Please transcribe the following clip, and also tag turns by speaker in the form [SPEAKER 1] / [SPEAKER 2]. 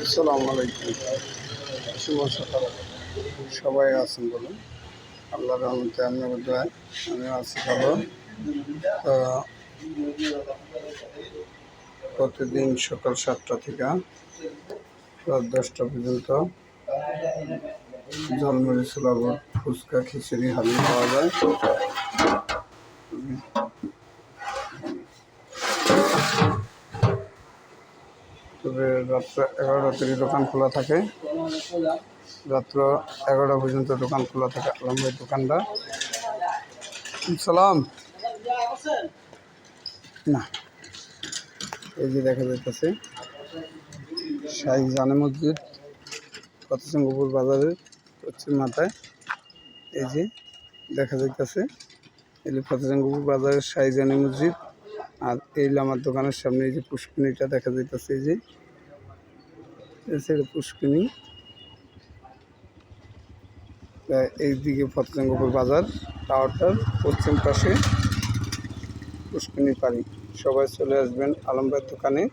[SPEAKER 1] আসসালামু আলাইকুম। শুভ সকাল। সবাই আছেন বলুন, আল্লাহর রহমতে আপনাদের দোয়ায় আমি আছি ভালো। প্রতিদিন সকাল 7টা থেকে রাত 10টা পর্যন্ত ঝালমুড়ি, ছোলাবুট, ফুচকা, খিচুড়ি, হালিম পাওয়া যায়। তবে রাত্র 11টা থেকে দোকান খোলা থাকে, রাত্র 11টা পর্যন্ত দোকান খোলা থাকে। আলম ভাই দোকানটা সালাম না, এই যে দেখা যাইতেছে শাহী জানে মসজিদ, ফতেসিংপুর বাজারের পশ্চিম মাথায়। এই যে দেখা যাইতেছে এই যে ফতেসিংপুর বাজারের শাহী জানে মসজিদ। আর এই আমার দোকানের সামনে এই যে পুষ্কিনিটা দেখা যাইতেছে, এই যে পুষ্কিনি। এইদিকে ফতেসিংপুর বাজার টাওয়ারটার পশ্চিম পাশে পুষ্কিনি পাড়ি। সবাই চলে আসবেন আলম ভাইয়ের দোকানে।